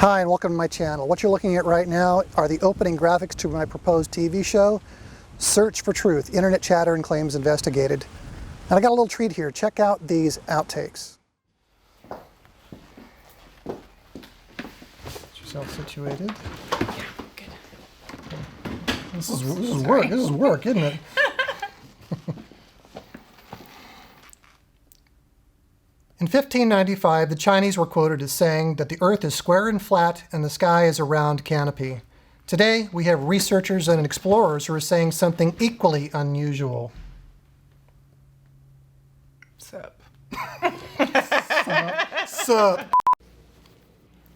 Hi and welcome to my channel. What you're looking at right now are the opening graphics to my proposed TV show, Search for Truth, Internet Chatter and Claims Investigated. And I got a little treat here. Check out these outtakes. Get yourself situated. Yeah, good. This is work. This is work, isn't it? In 1595, the Chinese were quoted as saying that the Earth is square and flat and the sky is a round canopy. Today, we have researchers and explorers who are saying something equally unusual. Sup? Sup?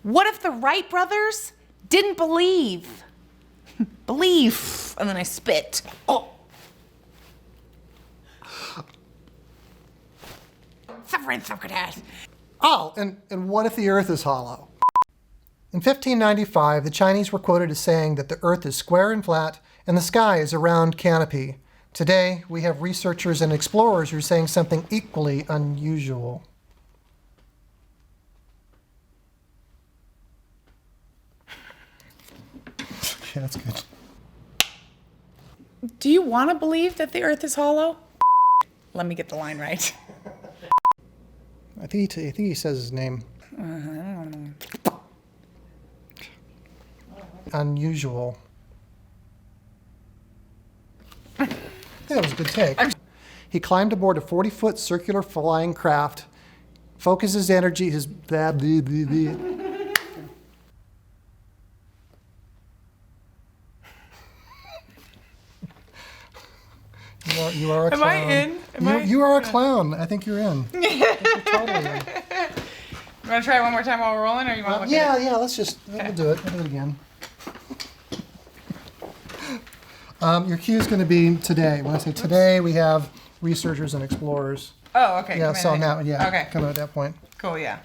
What if the Wright brothers didn't believe? Believe. And then I spit. Oh. Suffering Socrates. Oh, and what if the Earth is hollow? In 1595, the Chinese were quoted as saying that the Earth is square and flat and the sky is a round canopy. Today, we have researchers and explorers who are saying something equally unusual. Yeah, that's good. Do you want to believe that the Earth is hollow? Let me get the line right. I think he says his name. Unusual. Yeah, that was a good take. He climbed aboard a 40-foot circular flying craft, focuses energy, his You are a clown. Am I in? You are a clown. I think you're in. I think you're totally in. You want to try it one more time while we're rolling, or you want to look at it? Yeah, let's just, we'll do it. We'll do it again. Your cue is going to be today. When I say today, we have researchers and explorers. Oh, okay. Yeah, so now, yeah, okay. coming at that point. Cool, yeah.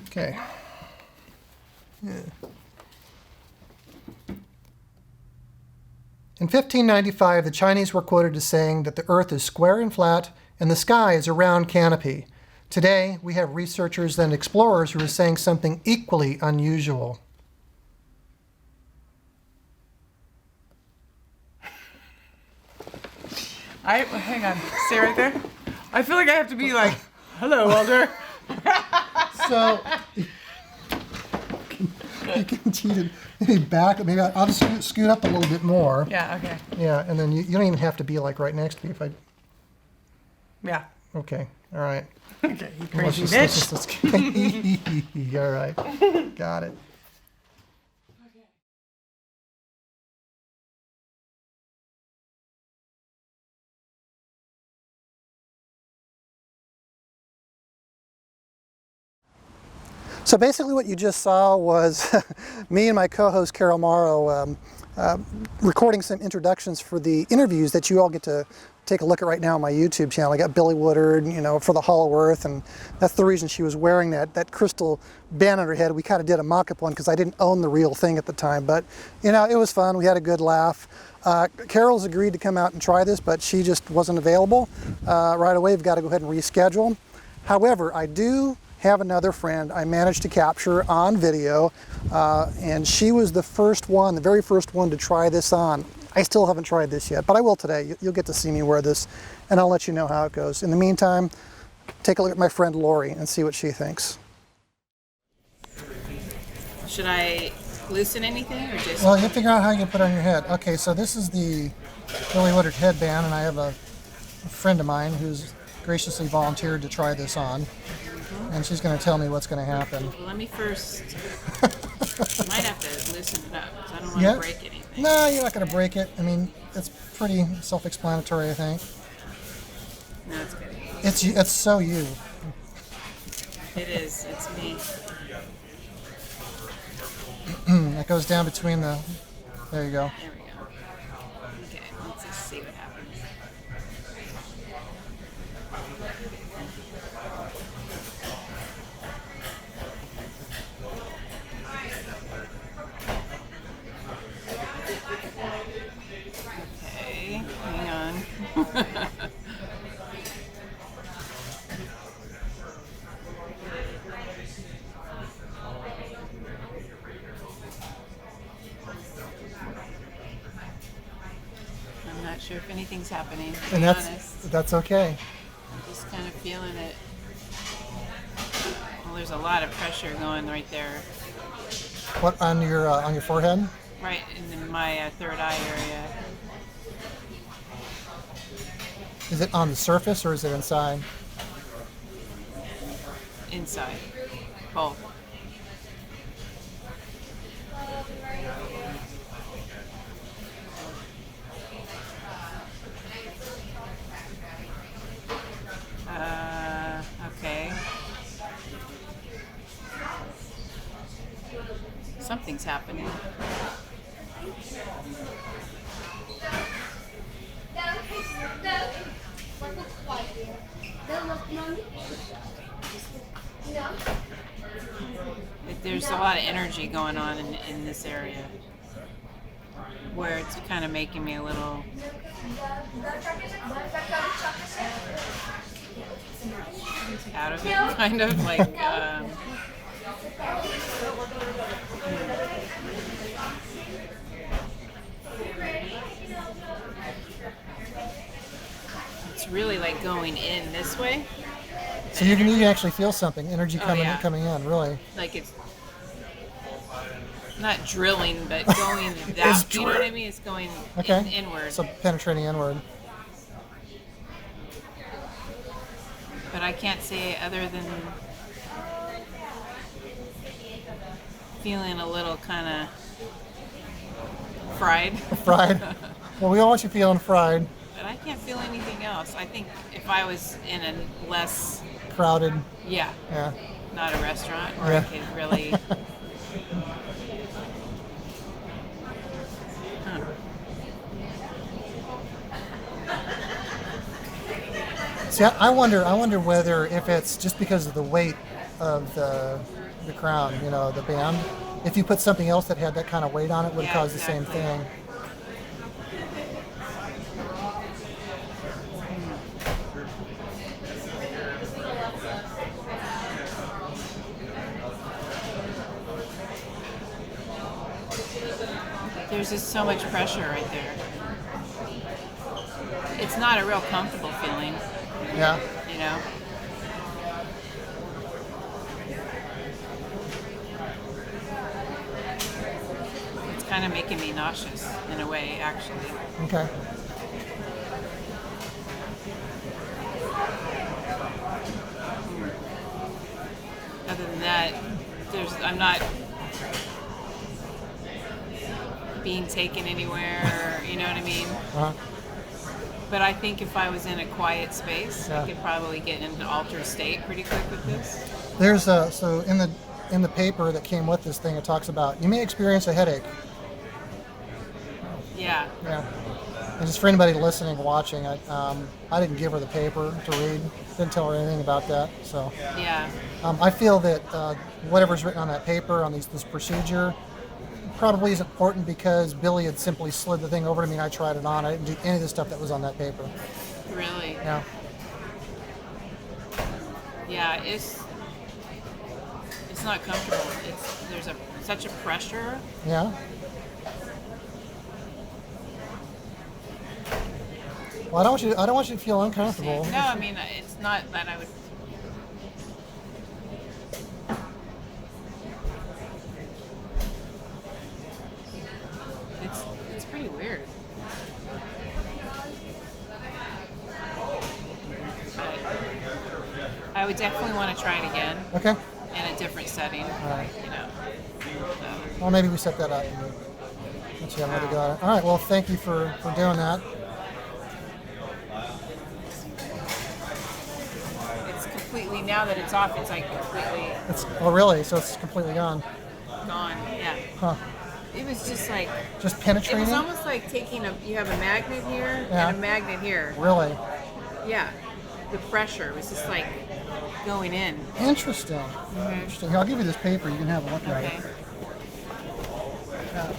Okay. Yeah. In 1595, the Chinese were quoted as saying that the Earth is square and flat and the sky is a round canopy. Today, we have researchers and explorers who are saying something equally unusual. Hang on, stay right there. I feel like I have to be like, hello, Walter. So, you can cheat it. Maybe back, maybe I'll just scoot up a little bit more. Yeah, okay. Yeah, and then you don't even have to be like right next to me if I... Yeah. Okay, all right. Okay, you crazy bitch. All right, got it. So basically what you just saw was me and my co-host Carol Morrow recording some introductions for the interviews that you all get to take a look at right now on my YouTube channel. I got Billy Woodard, you know, for the Hollow Earth, and that's the reason she was wearing that crystal band on her head. We kind of did a mock-up one because I didn't own the real thing at the time, but you know, it was fun. We had a good laugh. Carol's agreed to come out and try this, but she just wasn't available right away. We've got to go ahead and reschedule. However, I do have another friend I managed to capture on video, and she was the first one, the very first one to try this on. I still haven't tried this yet, but I will today. You'll get to see me wear this, and I'll let you know how it goes. In the meantime, take a look at my friend Lori and see what she thinks. Should I loosen anything or just... Well, you figure out how you can put it on your head. Okay, so this is the William Tompkins headband, and I have a friend of mine who's graciously volunteered to try this on. And she's going to tell me what's going to happen. Well, let me first... I might have to loosen it up because I don't want to break anything. No, you're not going to break it. I mean, it's pretty self-explanatory, I think. No, it's good. It's so you. It is. It's me. That goes down between the... There you go. There we go. Okay, let's just see what happens. Okay, hang on. sure if anything's happening, to And be honest. that's okay. I'm just kind of feeling it. Well, there's a lot of pressure going right there, What on your forehead? right in my third eye area. Is it on the surface or is it inside? Inside. Both. Okay. Something's happening. There's a lot of energy going on in this area where it's kind of making me a little out of it, kind of like it's really like going in this way. So you can actually feel something, energy coming yeah. coming in, really. Like it's not drilling, but going that. You know what I mean? It's going inward. So penetrating inward. But I can't say other than feeling a little kind of fried. Fried. Well, we all want you feeling fried. But I can't feel anything else. I think if I was in a less crowded. Yeah. Not a restaurant where I could really. See, I wonder whether if it's just because of the weight of the crown, you know, the band. If you put something else that had that kind of weight on it, would cause the same thing. There's just so much pressure right there. It's not a real comfortable feeling. Yeah. You know? It's kind of making me nauseous in a way, actually. Okay. Other than that, I'm not being taken anywhere, you know what I mean? Uh-huh. But I think if I was in a quiet space, I could probably get into an altered state pretty quick with this. There's so in the paper that came with this thing, it talks about you may experience a headache. Yeah. Yeah. And just for anybody listening, watching, I didn't give her the paper to read. Didn't tell her anything about that. So. Yeah. I feel that whatever's written on that paper on this procedure probably is important because Billy had simply slid the thing over to me and I tried it on. I didn't do any of the stuff that was on that paper. Really? Yeah. Yeah, it's not comfortable. There's such a pressure. Yeah. Well, I don't want you to feel uncomfortable. No, I mean it's not that I would. It's pretty weird. But I would definitely want to try it again. Okay. In a different setting. All right. You know. So. Well, maybe we set that up and let you have another go at it. All right. Well, thank you for doing that. It's completely, now that it's off, it's like completely Really? So it's completely gone. gone. Yeah. Huh. It was just like. Just penetrating? It was almost like taking you have a magnet here and a magnet here. Really? Yeah. The pressure was just like going in. Interesting. Mm-hmm. Interesting. Here, I'll give you this paper. You can have a look at it. Yeah.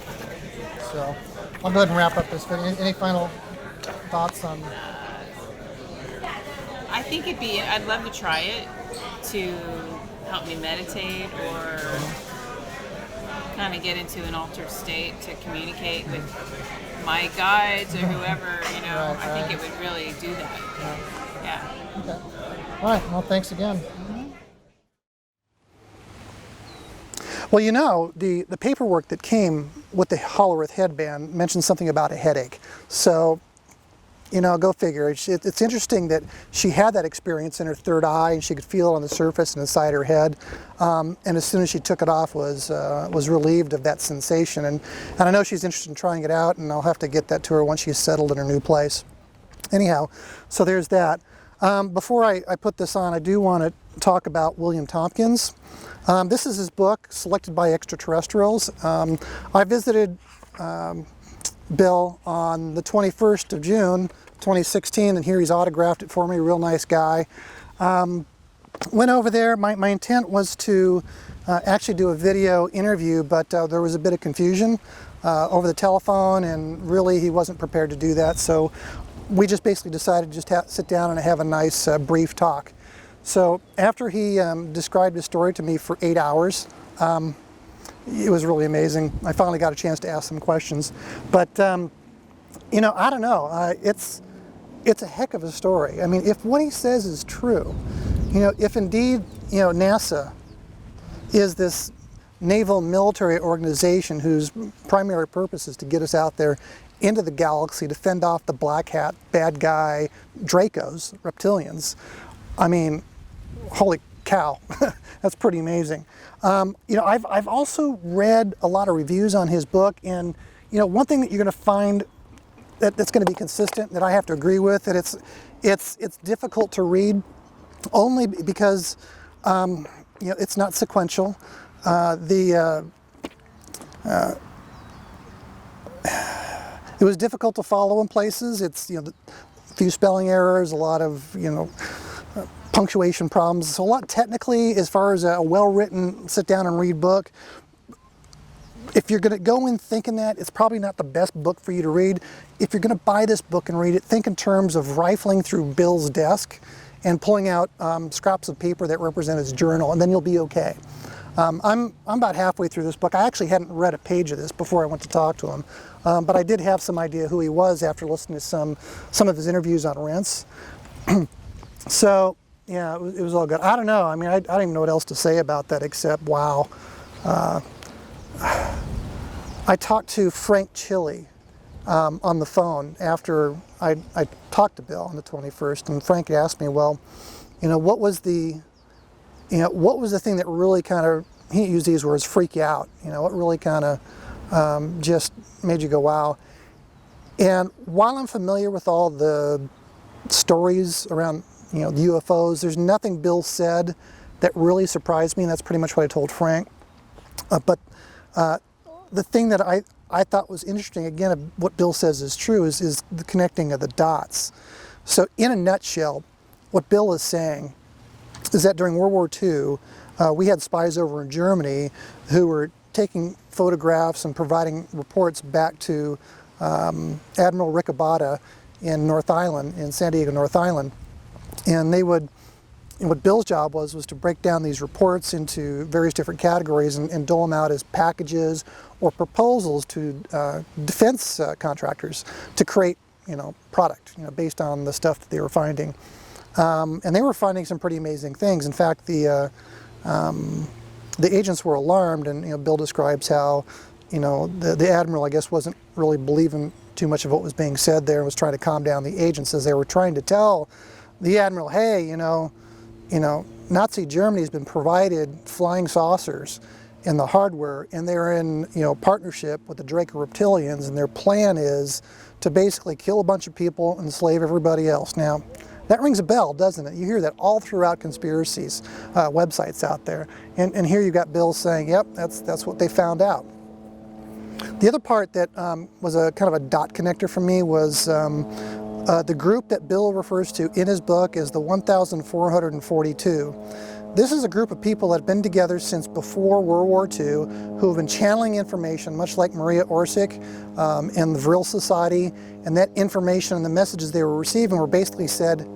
So I'll go ahead and wrap up this video. Any final thoughts on? I think I'd love to try it to help me meditate or kind of get into an altered state to communicate with my guides or whoever, you know, I think it would really do that. Yeah. Okay. All right. Well, thanks again. Well, you know, the paperwork that came with the Hollow Earth Headband mentioned something about a headache. So, you know, go figure. It's interesting that she had that experience in her third eye, and she could feel it on the surface and inside her head. And as soon as she took it off, was relieved of that sensation. And I know she's interested in trying it out, and I'll have to get that to her once she's settled in her new place. Anyhow, so there's that. Before I put this on, I do want to talk about William Tompkins. This is his book, Selected by Extraterrestrials. I visited Bill on the 21st of June, 2016, and here he's autographed it for me, real nice guy. Went over there, my intent was to actually do a video interview, but there was a bit of confusion over the telephone, and really he wasn't prepared to do that, so we just basically decided to just sit down and have a nice brief talk. So after he described his story to me for 8 hours, it was really amazing. I finally got a chance to ask some questions. But, you know, I don't know. It's a heck of a story. I mean, if what he says is true, you know, if indeed, you know, NASA is this naval military organization whose primary purpose is to get us out there into the galaxy to fend off the black hat, bad guy, Dracos, reptilians, I mean, holy cow, that's pretty amazing. You know, I've also read a lot of reviews on his book, and you know, one thing that you're going to find that's going to be consistent, that I have to agree with, that it's difficult to read, only because you know, it's not sequential. It was difficult to follow in places. It's, you know, a few spelling errors, a lot of, you know, punctuation problems. So a lot technically, as far as a well-written sit down and read book. If you're going to go in thinking that, it's probably not the best book for you to read. If you're going to buy this book and read it, think in terms of rifling through Bill's desk and pulling out scraps of paper that represent his journal, and then you'll be okay. I'm about halfway through this book. I actually hadn't read a page of this before I went to talk to him, but I did have some idea who he was after listening to some of his interviews on Rents. So yeah, it was all good. I don't know. I mean, I don't even know what else to say about that except wow. I talked to Frank Chili on the phone after I talked to Bill on the 21st, and Frank asked me, well, you know, what was the thing that really kind of, he used these words, freak you out? You know, what really kind of just made you go, wow? And while I'm familiar with all the stories around, you know, the UFOs, there's nothing Bill said that really surprised me, and that's pretty much what I told Frank. But the thing that I thought was interesting, again, what Bill says is true, is the connecting of the dots. So in a nutshell, what Bill is saying is that during World War II, we had spies over in Germany who were taking photographs and providing reports back to Admiral Rico Botta in North Island, in San Diego, North Island. And they would, and what Bill's job was to break down these reports into various different categories and dole them out as packages or proposals to defense contractors to create, you know, product, you know, based on the stuff that they were finding. And they were finding some pretty amazing things. In fact, the agents were alarmed, and, you know, Bill describes how, you know, the Admiral, I guess, wasn't really believing too much of what was being said there and was trying to calm down the agents as they were trying to tell the Admiral, hey, you know, Nazi Germany's been provided flying saucers and the hardware, and they're in, you know, partnership with the Draco reptilians, and their plan is to basically kill a bunch of people and enslave everybody else. Now, that rings a bell, doesn't it? You hear that all throughout conspiracies websites out there, and here you got Bill saying, yep, that's what they found out. The other part that was a kind of a dot connector for me was the group that Bill refers to in his book as the 1,442. This is a group of people that have been together since before World War II, who have been channeling information, much like Maria Orsic and the Vril Society, and that information and the messages they were receiving were basically said,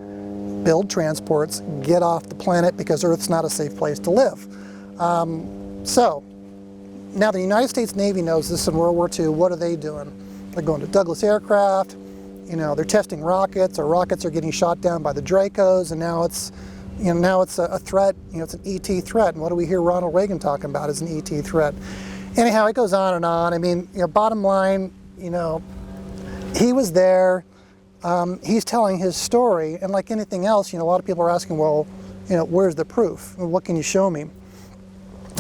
build transports, get off the planet because Earth's not a safe place to live. So, Now the United States Navy knows this in World War II. What are they doing? They're going to Douglas aircraft. You know, they're testing rockets. Our rockets are getting shot down by the Dracos, and now it's, you know, now it's a threat. You know, it's an ET threat. And what do we hear Ronald Reagan talking about as an ET threat? Anyhow, it goes on and on. I mean, you know, bottom line, you know, he was there. He's telling his story, and like anything else, you know, a lot of people are asking, well, you know, where's the proof? What can you show me?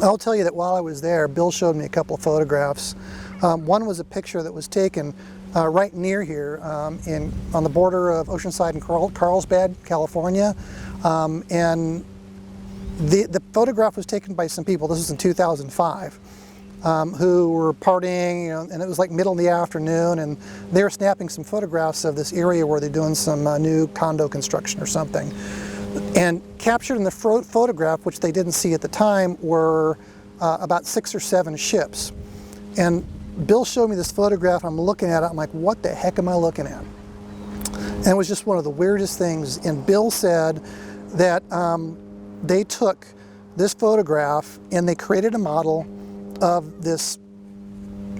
I'll tell you that while I was there, Bill showed me a couple of photographs. One was a picture that was taken right near here on the border of Oceanside and Carlsbad, California. And the photograph was taken by some people, this was in 2005, who were partying, you know, and it was like middle of the afternoon, and they were snapping some photographs of this area where they're doing some new condo construction or something. And captured in the photograph, which they didn't see at the time, were about 6 or 7 ships. And Bill showed me this photograph, I'm looking at it, I'm like, what the heck am I looking at? And it was just one of the weirdest things. And Bill said that they took this photograph and they created a model of this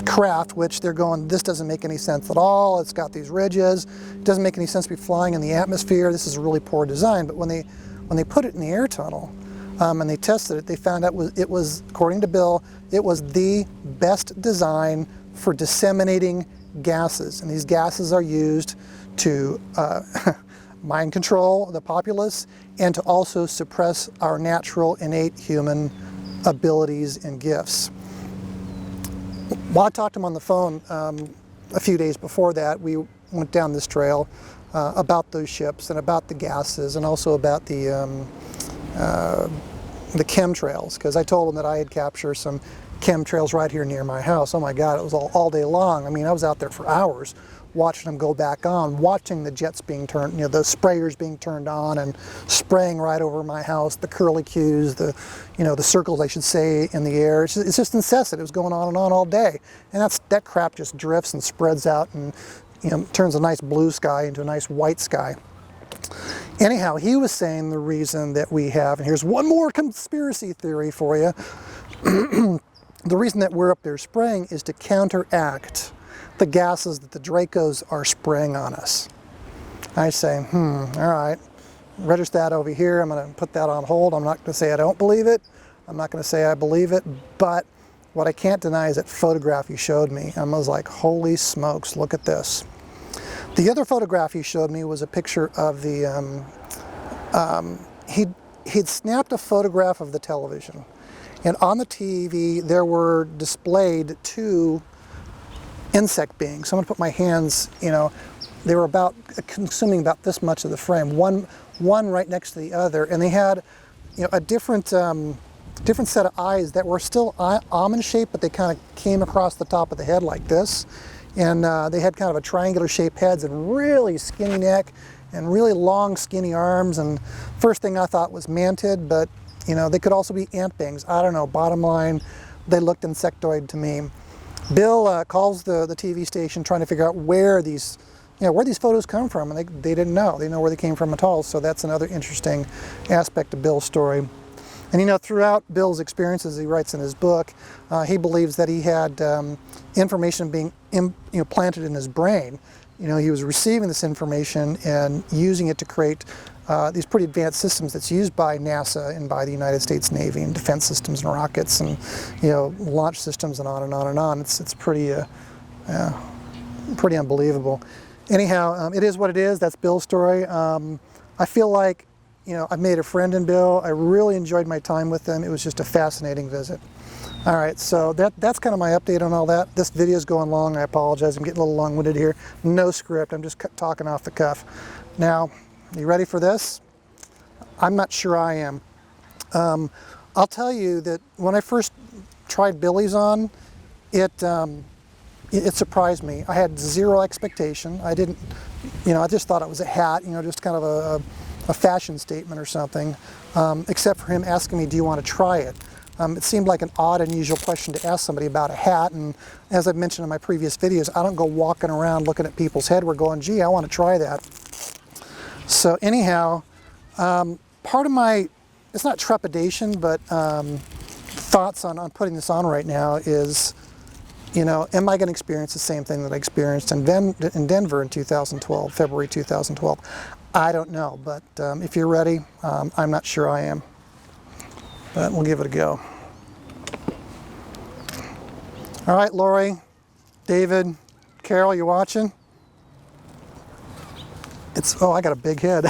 craft, which they're going, this doesn't make any sense at all. It's got these ridges. It doesn't make any sense to be flying in the atmosphere. This is a really poor design. But when they put it in the air tunnel and they tested it, they found out it was, according to Bill, it was the best design for disseminating gases. And these gases are used to mind control the populace and to also suppress our natural innate human abilities and gifts. Well, I talked to him on the phone a few days before that. We went down this trail about those ships and about the gases and also about the chemtrails, because I told him that I had captured some chemtrails right here near my house. Oh my God, it was all day long. I mean, I was out there for hours watching them go back on, watching the jets being turned, you know, the sprayers being turned on and spraying right over my house, the curlicues, the circles, I should say, in the air. It's just incessant. It was going on and on all day. And that crap just drifts and spreads out and, you know, turns a nice blue sky into a nice white sky. Anyhow, he was saying the reason that we have, and here's one more conspiracy theory for you, the reason that we're up there spraying is to counteract the gases that the Dracos are spraying on us. I say, all right, register that over here. I'm going to put that on hold. I'm not going to say I don't believe it. I'm not going to say I believe it. But what I can't deny is that photograph you showed me. I was like, holy smokes, look at this. The other photograph he showed me was a picture of the, he'd snapped a photograph of the television. And on the TV, there were displayed 2 insect beings. So I'm going to put my hands, you know, they were consuming about this much of the frame, one right next to the other, and they had, you know, a different set of eyes that were still almond shaped, but they kind of came across the top of the head like this, and they had kind of a triangular shaped heads and really skinny neck and really long skinny arms. And first thing I thought was mantid, but you know, they could also be ant beings. I don't know. Bottom line, they looked insectoid to me. Bill calls the TV station trying to figure out where these photos come from, and they didn't know. They didn't know where they came from at all. So that's another interesting aspect of Bill's story. And you know, throughout Bill's experiences, he writes in his book, he believes that he had information being planted in his brain. You know, he was receiving this information and using it to create these pretty advanced systems that's used by NASA and by the United States Navy and defense systems and rockets and, you know, launch systems and on and on and on. It's pretty unbelievable. Anyhow, it is what it is. That's Bill's story. I feel like, you know, I've made a friend in Bill. I really enjoyed my time with him. It was just a fascinating visit. All right, so that's kind of my update on all that. This video is going long. I apologize. I'm getting a little long-winded here. No script. I'm just talking off the cuff. Now, you ready for this? I'm not sure I am. I'll tell you that when I first tried Billy's on, it surprised me. I had zero expectation. I didn't, you know, I just thought it was a hat, you know, just kind of a fashion statement or something, except for him asking me, do you want to try it? It seemed like an odd, unusual question to ask somebody about a hat, and as I've mentioned in my previous videos, I don't go walking around looking at people's head. We're going, gee, I want to try that. So anyhow, part of my, it's not trepidation, but thought thoughts on putting this on right now is, you know, am I going to experience the same thing that I experienced in Denver in 2012, February 2012? I don't know, but if you're ready, I'm not sure I am. But we'll give it a go. All right, Lori, David, Carol, you watching? Oh, I got a big head.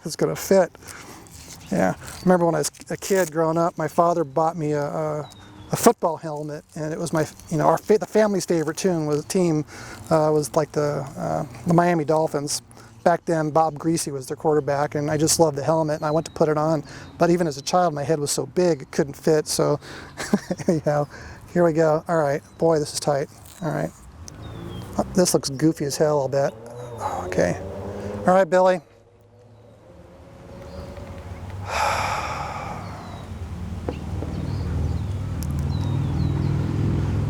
It's going to fit. Yeah, I remember when I was a kid growing up, my father bought me a football helmet, and it was my, you know, the family's favorite team was like the Miami Dolphins. Back then, Bob Greasy was their quarterback, and I just loved the helmet, and I went to put it on. But even as a child, my head was so big, it couldn't fit, so, you know, here we go. All right, boy, this is tight. All right. This looks goofy as hell, I'll bet. Okay. All right, Billy.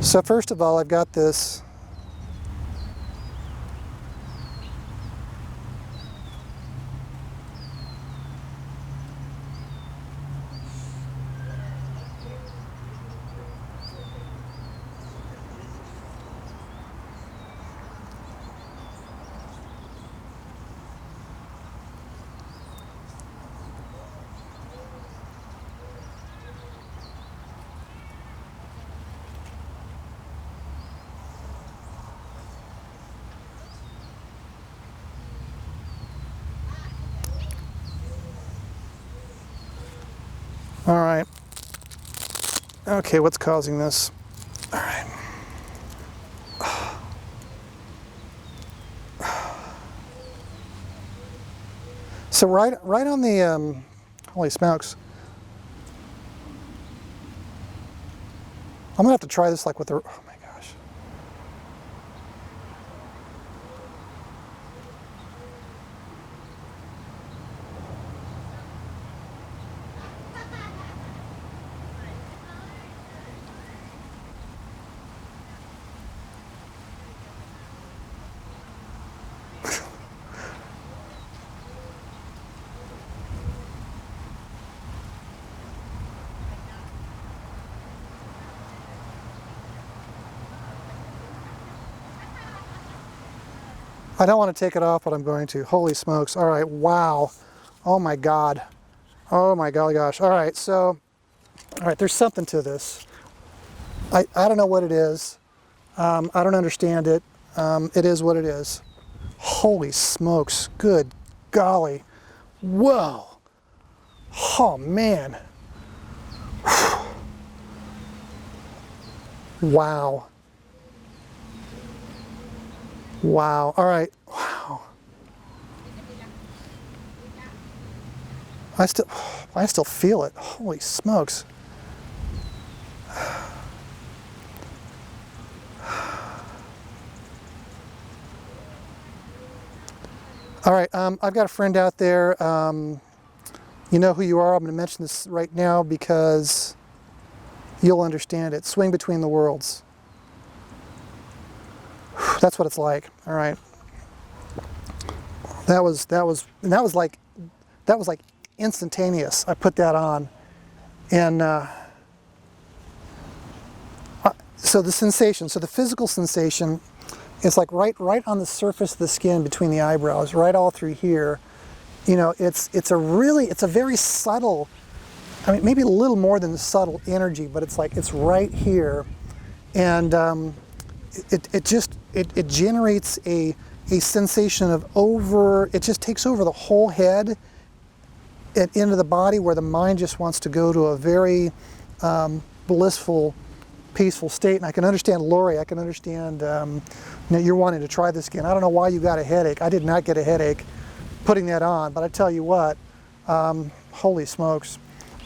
So first of all, I've got this all right. Okay, what's causing this? All right. So right on the, holy smokes. I'm gonna have to try this like with the, oh my gosh. I don't want to take it off, but I'm going to. Holy smokes. All right, wow. Oh my God. Oh my golly gosh. All right, so, all right, there's something to this. I don't know what it is. I don't understand it. It is what it is. Holy smokes. Good golly. Whoa. Oh man. Wow. Wow. All right. Wow. I still feel it. Holy smokes. All right. I've got a friend out there. You know who you are. I'm going to mention this right now because you'll understand it. Swing between the worlds. That's what it's like. All right. That was like instantaneous. I put that on, and so the sensation, so the physical sensation, is like right on the surface of the skin between the eyebrows, right all through here. You know, it's a very subtle. I mean, maybe a little more than the subtle energy, but it's like it's right here, and it generates a sensation of it just takes over the whole head and into the body, where the mind just wants to go to a very blissful, peaceful state. And I can understand, Lori, I can understand you're wanting to try this again. I don't know why you got a headache. I did not get a headache putting that on, but I tell you what, holy smokes.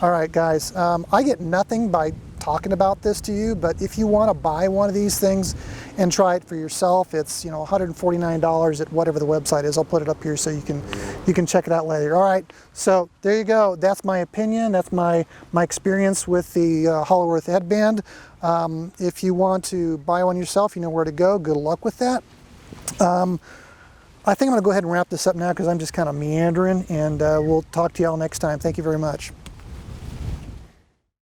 All right, guys, I get nothing by talking about this to you, but if you want to buy one of these things and try it for yourself, it's, you know, $149 at whatever the website is. I'll put it up here so you can check it out later. All right, so there you go. That's my opinion. That's my experience with the Hollow Earth Headband. If you want to buy one yourself, you know where to go. Good luck with that. I think I'm going to go ahead and wrap this up now because I'm just kind of meandering, and we'll talk to y'all next time. Thank you very much.